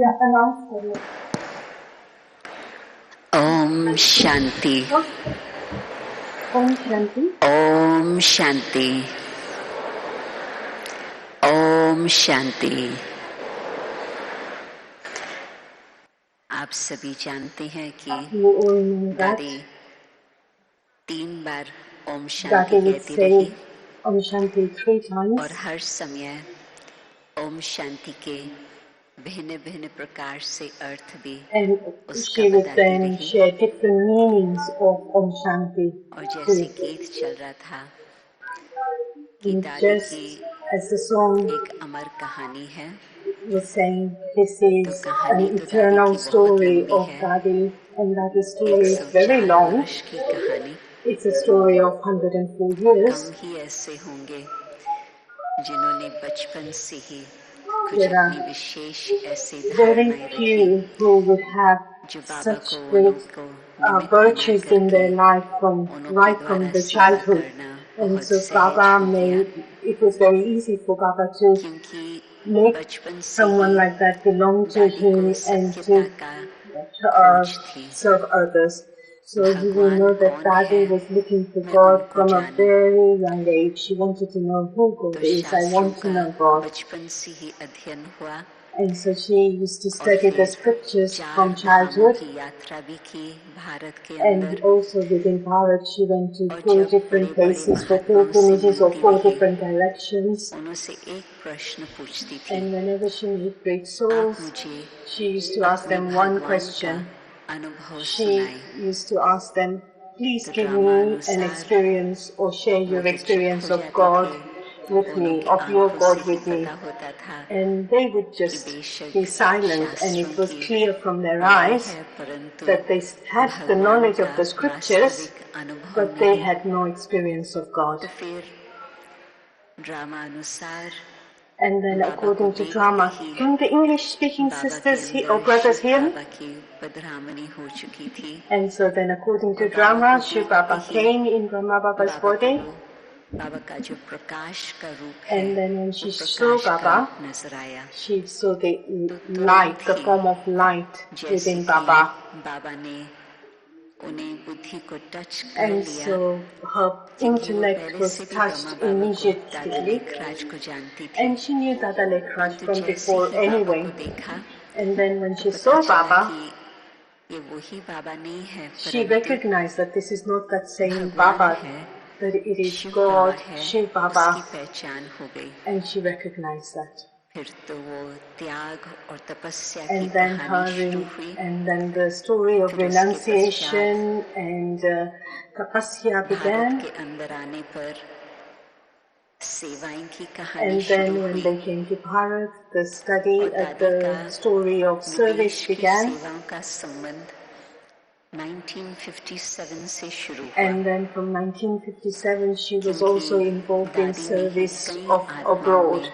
या अनाउंस करो। ओम शांति। ओम शांति। ओम शांति। ओम शांति। आप सभी जानते हैं कि दादी 3 बार ओम शांति कहती रही ओम शांति 3 times और हर समय ओम शांति के भिन्न भिन्न प्रकार से अर्थ भी उसका बताती रही। different meanings of Om Shanti. और जैसे गीत चल रहा था कि दादी की as the song एक अमर कहानी है, was saying, this is an eternal story of Dadi, and Dadi's story is very long. की कहानी। It's a story of 104 years. कम ही ऐसे होंगे जिन्होंने बचपन से ही कुछ अपनी विशेष ऐसी धारणाएं रखी who would have जो बाबा such को great virtues in their life right from the childhood. And so Baba it was very easy for Baba to make someone like that belong to him and to serve others. So you will know that Dadi was looking for God from a very young age. She wanted to know who God is. I want to know God. And so she used to study the scriptures from childhood. And also within Bharat, she went to 4 different places for pilgrimages or 4 different directions. And whenever she met great souls, she used to ask them one question. She used to ask them, please give me an experience or share your experience of God with me, of your God with me. And they would just be silent, and it was clear from their eyes that they had the knowledge of the scriptures, but they had no experience of God. And then according to drama, can the English-speaking sisters or brothers hear me? And so then according to drama, Shiv Baba came in Brahma Baba's body. And then when she saw Baba, she saw the light, the form of light within Baba. And so her intellect was touched immediately, and she knew Dada Lekhraj from before anyway. And then when she saw Baba, she recognized that this is not that same Baba, that it is God, Shiv Baba, and she recognized that. And then the story of renunciation and tapasya began. And then when they came to Bharat, the story of service began. And then from 1957 she was also involved in service of abroad.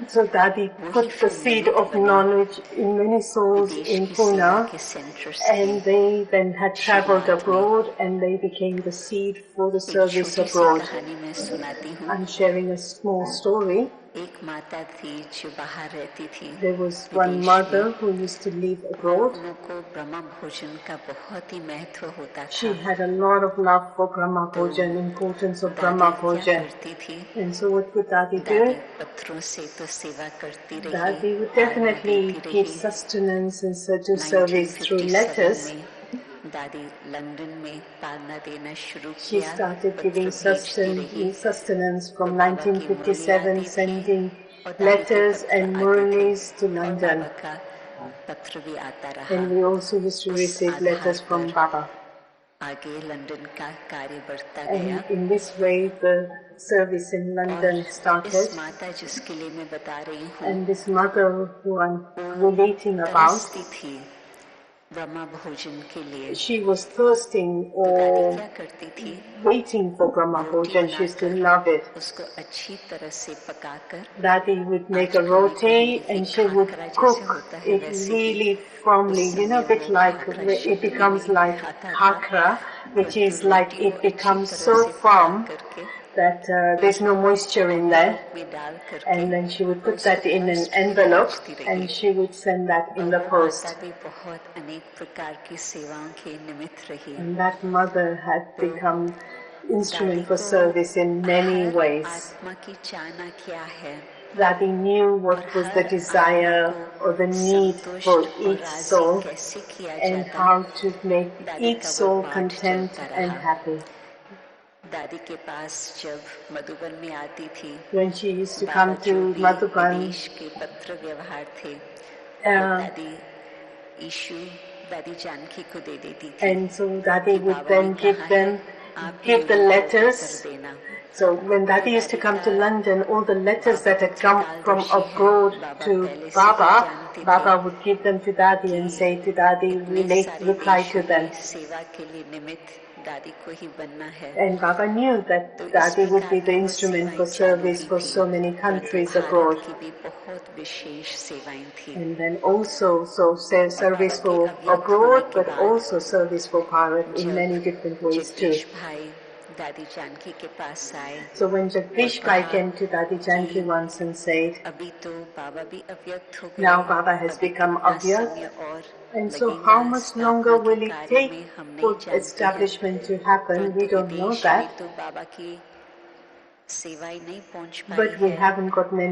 So Dadi put the seed of knowledge in many souls in Pune, and they then had traveled abroad and they became the seed for the service abroad. I'm sharing a small story. There was one mother who used to live abroad. She had a lot of love for Brahma Bhojan, importance of Brahma Bhojan. And so what would Dadi do? Dadi would definitely give sustenance and do service through letters. She started giving sustenance from 1957, sending letters and murlis to London. And we also used to receive letters from Baba. And in this way the service in London started. And this mother who I'm relating about, she was thirsting or waiting for Brahma Bhojan. She used to love it. Dadi would make a roti and she would cook it really firmly, a bit like, it becomes like khakra, which is like it becomes so firm that there's no moisture in there, and then she would put that in an envelope and she would send that in the post. And that mother had become instrument for service in many ways. Dadi knew what was the desire or the need for each soul and how to make each soul content and happy. When she used to come to Madhuban, and so Dadi would then give the letters. So when Dadi used to come to London, all the letters that had come from abroad to Baba would give them to Dadi and say to Dadi, reply to them. And Baba knew that Dadi would be the instrument for service for so many countries abroad. And then also service for abroad, but also service for Bharat in many different ways too. So when Jagdish Bhai came to Dadi Janki once and said, now Baba has become Avyakt, and so how much longer will it take for establishment to happen? We don't know that. But we haven't got we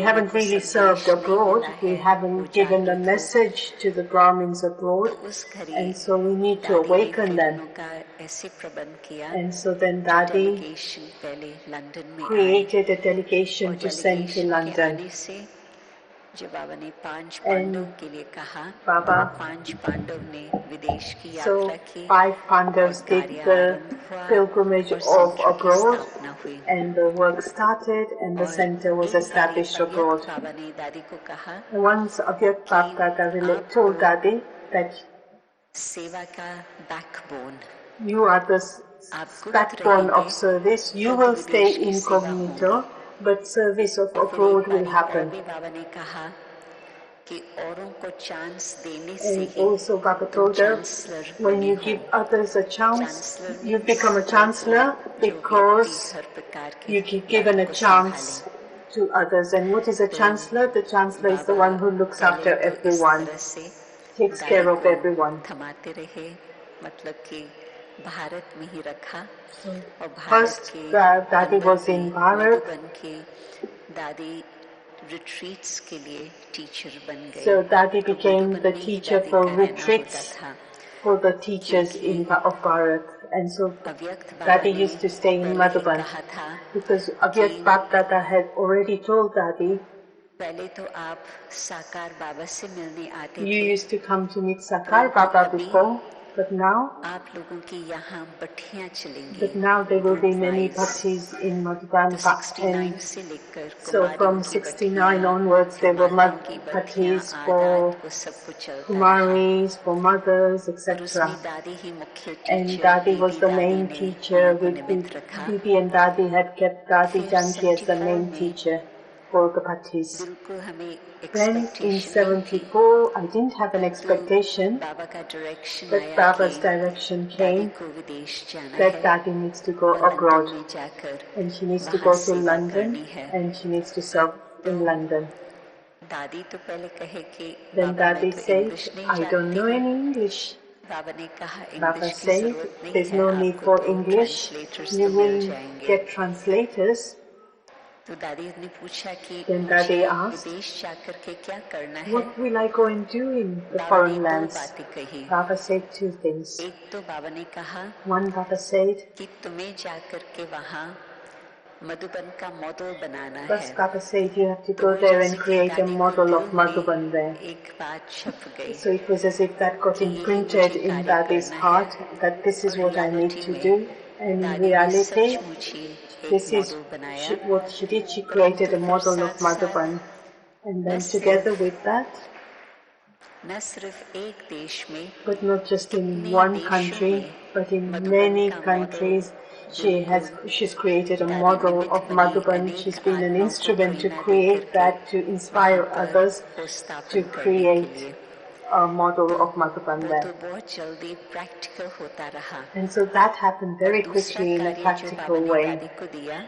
haven't really served abroad. We haven't given the message to the Brahmins abroad. And so we need to awaken them. And so then Dadi created a delegation to send to London. And Baba, so 5 Pandavas did the pilgrimage of abroad, and the work started and the center was established abroad. And once Avyakt Baba told Dadi that you are the backbone of service, you will stay incognito, but service of abroad will happen. And also Baba told her, when you give others a chance, you become a chancellor because you give given a chance to others. And what is a chancellor? The chancellor is the one who looks after everyone, takes care of everyone. First, Dadi was in Bharat. So Dadi became the teacher for retreats for the teachers of Bharat. And so Dadi used to stay in Madhuban because Avyakt Baba had already told Dadi, you used to come to meet Sakar Baba before, but now there will be many bhaktis in Madhuban. And so from 69 onwards there were bhaktis for Kumaris, for mothers, etc. And Dadi was the main teacher. Bibi and Dadi had kept Dadi Janki as the main teacher for the bhaktis. Then in 74, I didn't have an expectation, but Baba's direction came that Dadi needs to go abroad, and she needs to go to London, and she needs to serve in London. Then Dadi said, I don't know any English. Baba said, there's no need for English, you will get translators. Then Dadi asked, what will I go and do in the foreign lands? Baba said 2 things. One, Baba said, first Baba said you have to go there and create a model of Madhuban there. So it was as if that got imprinted in Dadi's heart that this is what I need to do. And in reality, this is what she did. She created a model of Madhuban. And then together with that, but not just in one country, but in many countries, she's created a model of Madhuban. She's been an instrument to create that, to inspire others to create a model of Madhuban there. And so that happened very quickly in a practical way.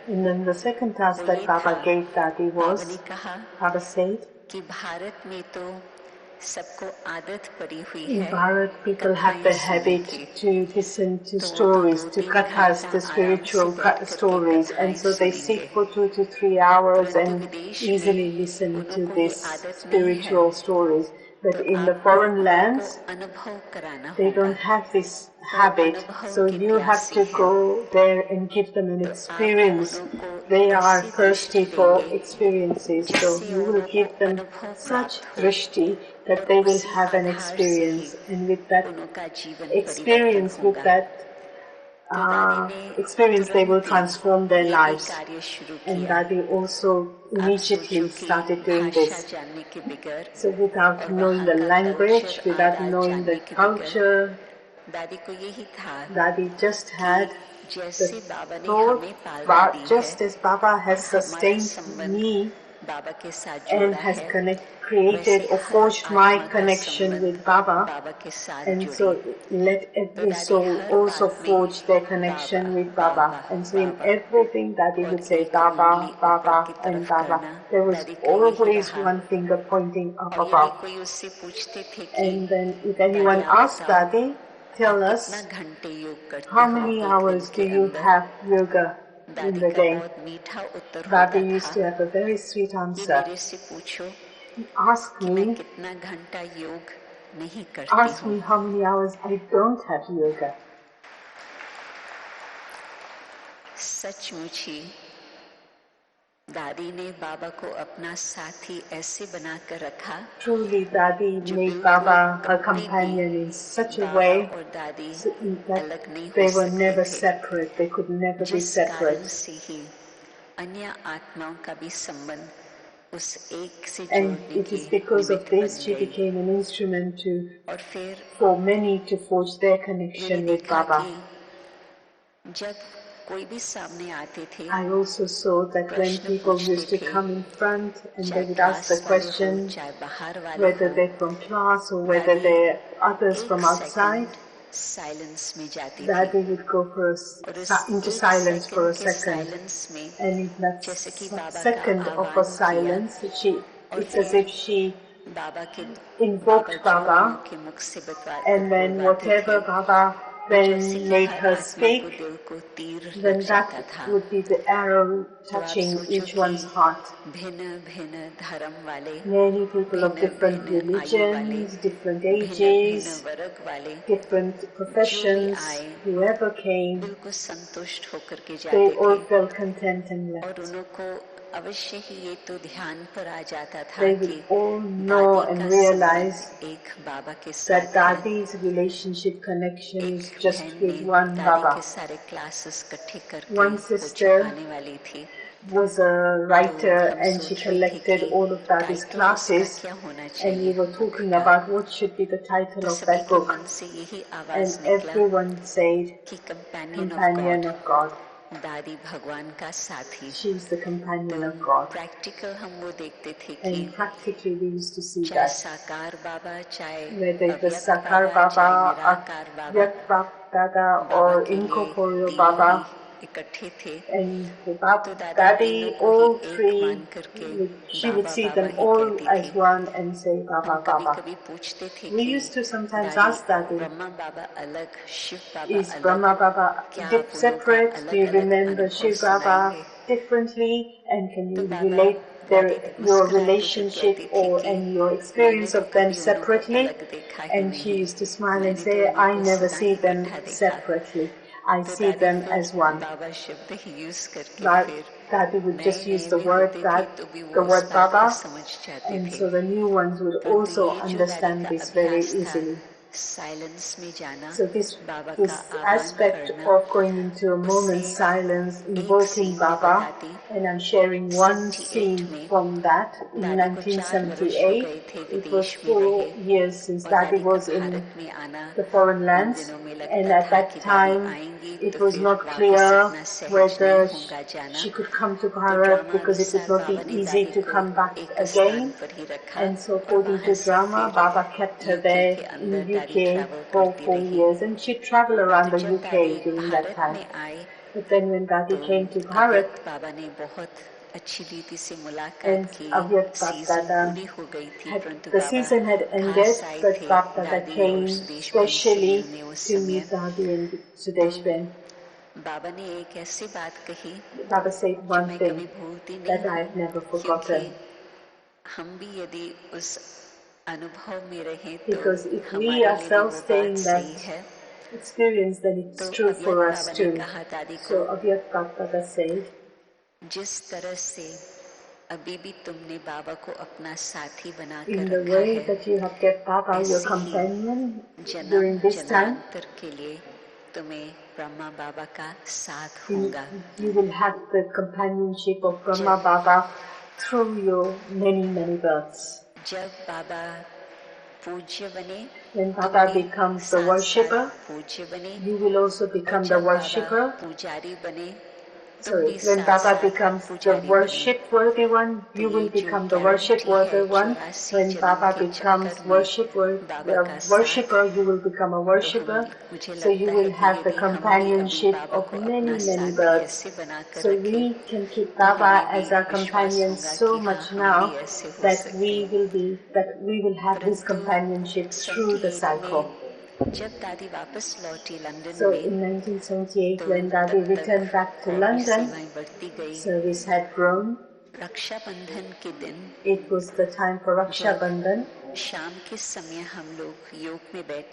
And then the second task that Baba gave Dadi was, Baba said, in Bharat, people have the habit to listen to stories, to kathas, to spiritual stories, and so they sit for 2 to 3 hours and easily listen to these spiritual stories. But in the foreign lands, they don't have this habit, so you have to go there and give them an experience. They are thirsty for experiences, so you will give them such drishti that they will have an experience, and with that experience, they will transform their lives. And Dadi also immediately started doing this. So without knowing the language, without knowing the culture, Dadi just had the thought, just as Baba has sustained me and has created or forged my connection with Baba, and so let every soul also forge their connection with Baba. And so in everything Dadi would say Baba, Baba and Baba. There was always one finger pointing up above. And then if anyone asked Dadi, tell us, how many hours do you have yoga in the day? Dadi used to have a very sweet answer. Ask me how many hours I don't have yoga. दादी ने बाबा को अपना साथी ऐसे बनाकर रखा. Truly, Dadi made Baba her companion in such a way that they were never separate. They could never be separate. अन्य आत्माओं का भी संबंध उस एक से And it is because of this she became an instrument for many to forge their connection with Baba. जब कोई भी सामने आते थे, I also saw that when people used to come in front and they would ask the question, whether they're from class or whether they're others from outside, Dadi would go into silence for a second. And in that second of a silence, it's as if she invoked Baba, and then whatever Baba then made her speak, then that would be the arrow touching each one's heart. Many people of different religions, different ages, different professions, whoever came, they all felt content and left. They will all know and realize that Dadi's relationship connection is just with one Baba. One sister was a writer and she collected all of Dadi's classes, and we were talking about what should be the title of that book. And everyone said, Companion of God. दादी भगवान का साथी. She is the companion of God. Practical हम वो देखते थे कि and practically we used to see that साकार बाबा चाहे whether it was Sakar Baba, Vyakt Dada or Incorporeal Baba and Dadi, all three, she would see them all as one and say Baba, Baba. We used to sometimes ask Dadi, is Brahma Baba separate? Do you remember Shiv Baba differently? And can you relate your relationship and your experience of them separately? And she used to smile and say, I never see them separately. I see them as one. But Dadi would just use the word Baba, and so the new ones would also understand this very easily. So this aspect of going into a moment's silence, invoking Baba, and I'm sharing one scene from that. In 1978, it was 4 years since Dadi was in the foreign lands, and at that time it was not clear whether she could come to Bharat because it would not be easy to come back again. And so according to drama, Baba kept her there in UK for 4 years, and she traveled around the UK during that time. But then when Dadi came to Bharat, and Avyat Bapdada, the season had ended, but Bapdada came specially to meet Dadi and Sudesh Ben. Baba said one thing that I have never forgotten. Because if we ourselves stay in that experience, then it's true for us too. So Avyat Bapdada said, in the way that you have kept Baba your companion during this time, you will have the companionship of Brahma Baba through your many births. When Baba becomes the worshipper, you will also become the worshipper. Sorry, when Baba becomes the worship-worthy one, you will become the worship-worthy one. When Baba becomes worshipper, you will become a worshipper. So you will have the companionship of many births. So we can keep Baba as our companion so much now that we will have this companionship through the cycle. So in 1978, when Dadi returned back to London, service had grown. It was the time for Raksha Bandhan.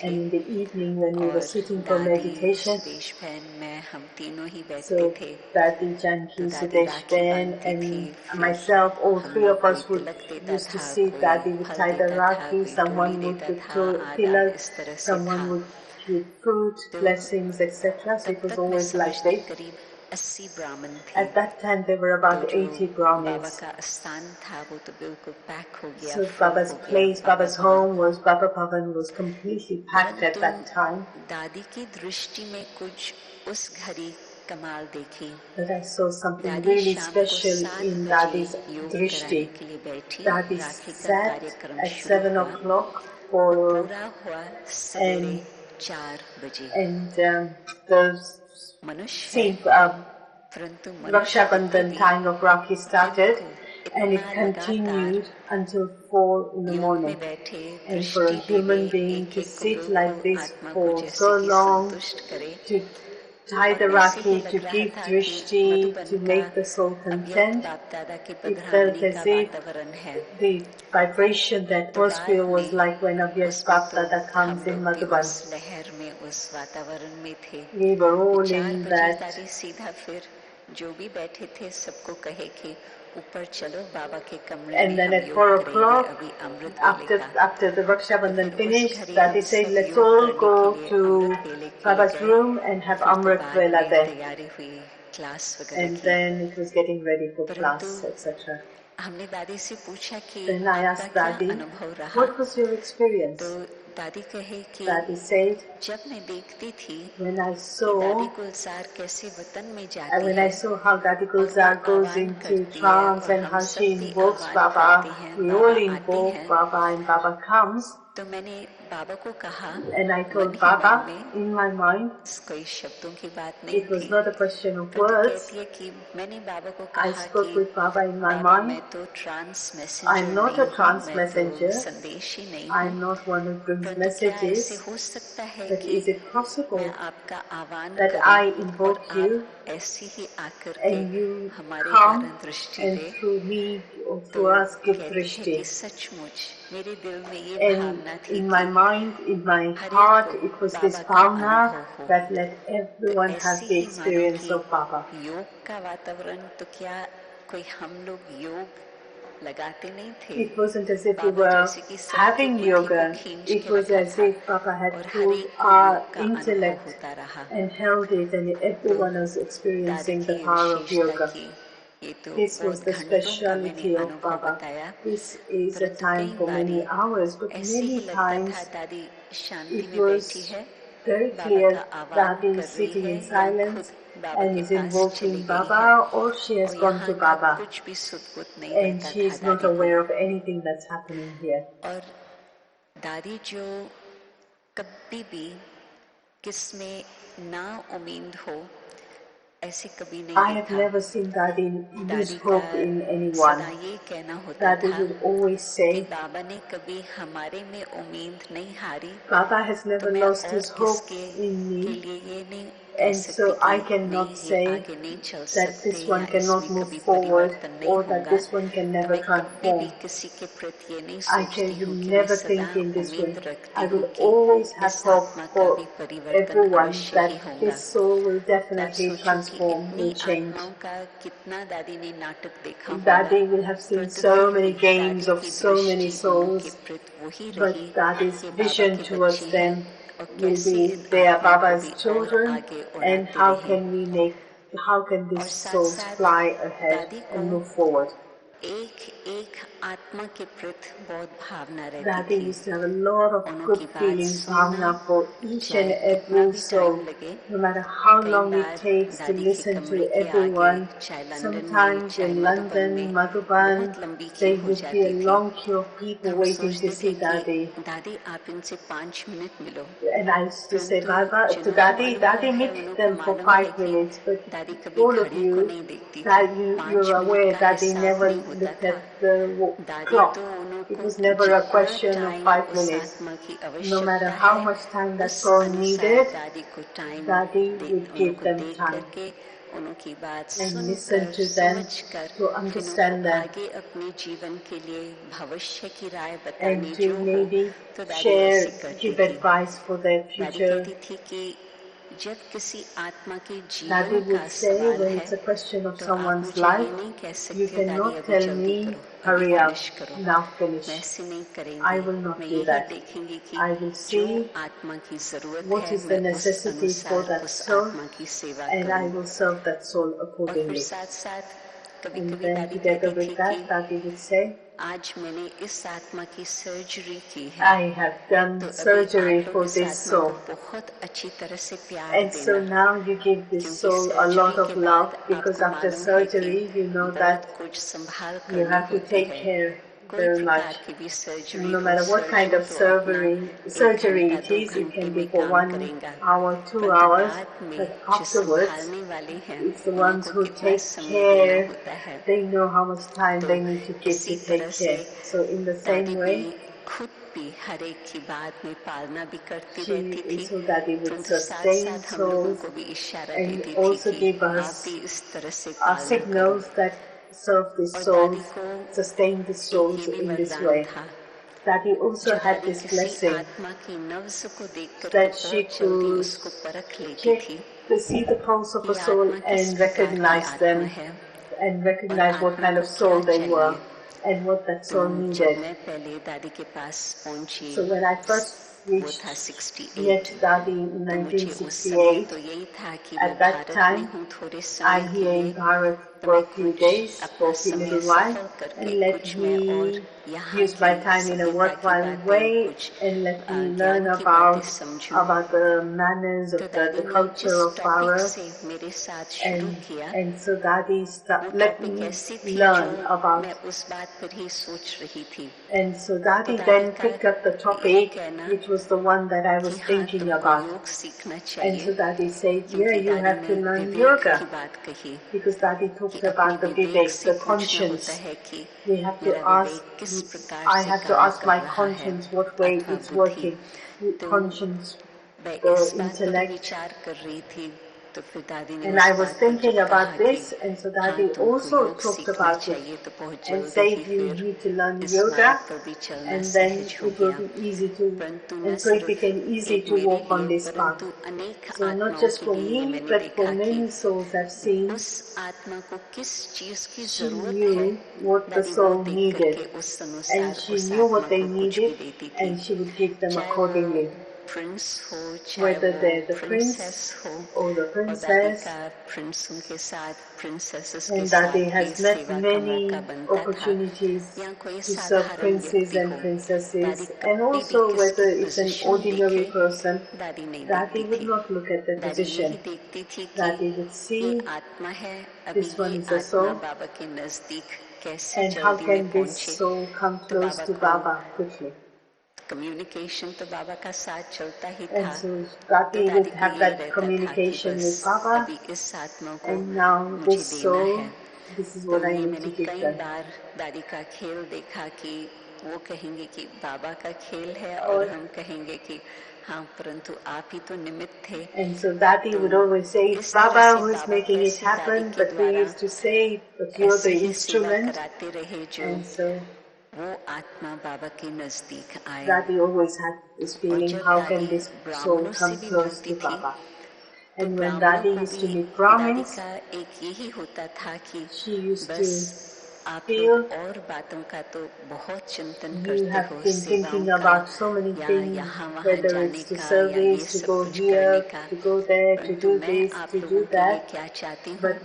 And in the evening when we were sitting for meditation, so Dadi Janki, Sudesh Ben and myself, all three of us used to sit. Dadi would tie the rakhi, someone would put tilak, someone would give fruit, blessings, etc. So it was always like this. At that time there were about 80 Brahmins. So Baba's place, Baba's home was, Baba Bhavan was completely packed at that time. But I saw something really special in Dadi's drishti. Dadi sat at 7 o'clock for the Raksha Bandhan time of Rakhi started, and it continued until 4 in the morning. And for a human being to sit like this for so long, to tie the rakhi, to give drishti, to make the soul content, it felt as if the vibration, the atmosphere was like when Avyat Bapdada comes in Madhuban. We were all in that. And then at 4 o'clock, after the Raksha Bandhan finished, Dadi said, let's all go to Baba's room and have Amrit Vela there. And then it was getting ready for class, etc. Then I asked Dadi, what was your experience? Dadi said, when I saw how Dadi Gulzar goes into trance and how she invokes Baba, we all invoke Baba and Baba comes. And I told Baba, in my mind, it was not a question of words. I spoke with Baba in my mind. I'm not a trance messenger. I'm not one who brings messages. But is it possible that I invoke you and you come and through me or through us give drishti? And in my mind, in my heart, it was this bhavna that let everyone have the experience of Baba. It wasn't as if we were having yoga. It was as if Baba had pulled our intellect and held it, and everyone was experiencing the power of yoga. This was the speciality of Baba. This is a time for many hours, but many times it was very clear Dadi is sitting in silence and is invoking Baba, or she has gone to Baba and she is not aware of anything that's happening here. दादी जो कभी भी किसमें ना उम्मीद हो ऐसे कभी नहीं देखा. I have never seen Dadi lose hope in anyone. ये कहना होता Dadi था would always say, बाबा ने कभी हमारे में उम्मीद नहीं हारी. Baba has never lost his hope in me, and so I cannot say that this one cannot move forward or that this one can never transform. I can never think in this way. I will always have hope for everyone that this soul will definitely transform, will change. Dadi will have seen so many games of so many souls, but Dadi's vision towards them will be they are Baba's children, and how can these souls fly ahead and move forward? Dadi used to have a lot of good feelings, bhavna for each and every soul, no matter how long it takes to listen to everyone. Sometimes in London, Madhuban, there would be a long queue of people waiting to see Dadi. And I used to say, Baba, to Dadi, meet them for 5 minutes, but all of you, you're aware Dadi never looked at the clock. It was never a question of 5 minutes. No matter how much time that soul needed, Dadi would give them time and listen to them, to understand them, and to maybe share, give advice for their future. Dadi would say, when it's a question of someone's life, you cannot tell me, hurry up, now finish. I will not do that. I will see what is the necessity for that soul, and I will serve that soul accordingly. And then together with that, Dadi would say, I have done surgery for this soul. And so now you give this soul a lot of love, because after surgery you know that you have to take care very much. No matter what kind of surgery it is, it can be for 1 hour, 2 hours, but afterwards, it's the ones who take care, they know how much time they need to give to take care. So in the same way, so Dadi would sustain souls and also give us signals that serve the souls, sustain the souls in this way. Dadi also had this blessing that she could see the pulse of a soul and recognize them, and recognize what kind of soul they were and what that soul needed. So when I first reached met Dadi in 1968, at that time I'm here in Bharat for a few days, for a little while, and let me use my time in a worthwhile way, and let me learn about the manners of the culture of Bharat. And so Dadi let me learn about. And so Dadi then picked up the topic, which was the one that I was thinking about. And so Dadi said, yeah, you have to learn yoga. Because Dadi talked about the vivek, the conscience. We have to ask, I have to ask my conscience what way it's working. Conscience, the intellect. And I was thinking about this, and so Dadi also talked about it and said you need to learn yoga, and then it will be easy to, and so it became easy to walk on this path. So not just for me, but for many souls I've seen, she knew what the soul needed, and she knew what they needed, and she would give them accordingly. Whether they're the prince or the princess, and Dadi has met many opportunities to serve princes and princesses, and also whether it's an ordinary person, Dadi would not look at the position. Dadi would see this one is a soul, and how can this soul come close to Baba quickly? And so Dadi would have that communication with Baba, and now this soul, this is what I need to give them. वो कहेंगे कि बाबा का खेल है और हम कहेंगे कि हाँ परंतु आप ही तो निमित्त थे. And so Dadi would always say, it's Baba who is making it happen, but we used to say, but you're the instrument. And so Dadi always had this feeling, how can this soul come close to Baba? And when Dadi used to meet Brahmins, she used to feel, you have been thinking about so many things, whether it's to service, to go here, to go there, to do this, to do that. But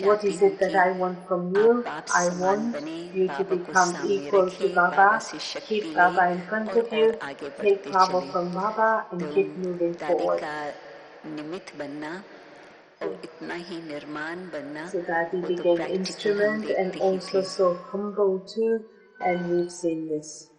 what is it that I want from you? I want you to become equal to Baba, keep Baba in front of you, take power from Baba and keep moving forward. So that he became instrument and also so humble too, and we've seen this.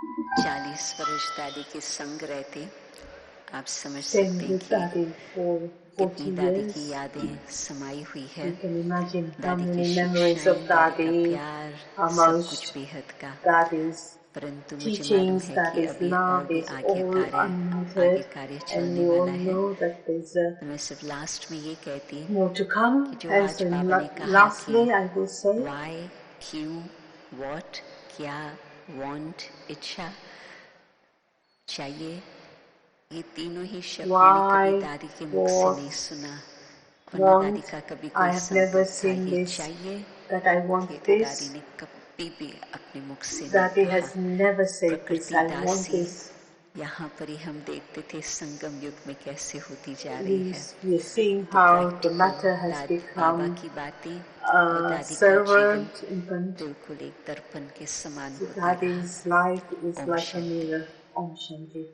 40 वर्ष दादी के संग रहते आप समझ Staying सकते हैं with कि Dadi for 40 कितनी दादी की years. यादें समाई हुई है. You can imagine how दादी की many memories शिक्षाएं, of दादी का Dadi, प्यार, how सब कुछ much बेहद का. Dadi's परंतु मुझे मालूम teachings, है कि Dadi's अभी और love भी is आगे all आगे unlimited, कार्य and चलने we all वाला है. know that there's तो मैं सिर्फ लास्ट में ये कहती more to come. कि जो As आज in बाबा ने कहा कि lastly, I will say, why, क्यों, what, क्या, want, इच्छा, चाहिए, ये तीनों ही शब्द मैंने कभी why, दादी के मुख से नहीं what, सुना और न दादी want. का कभी I कोई have never संकल्प था seen ये this, चाहिए. that I want ये तो दादी this. ने कभी भी अपने मुख से नहीं Dadi कहा. has never said this, प्रकृति I want दासी this. यहाँ पर ही हम देखते थे संगम युग में कैसे होती जा रही We है. are seeing तो how the practical matter has Baba become की बातें और a दादी का जीवन servant infant. बिल्कुल एक दर्पण के समान So होता रहा. Dadi's life is Om like a Shanti. mirror. Om Shanti.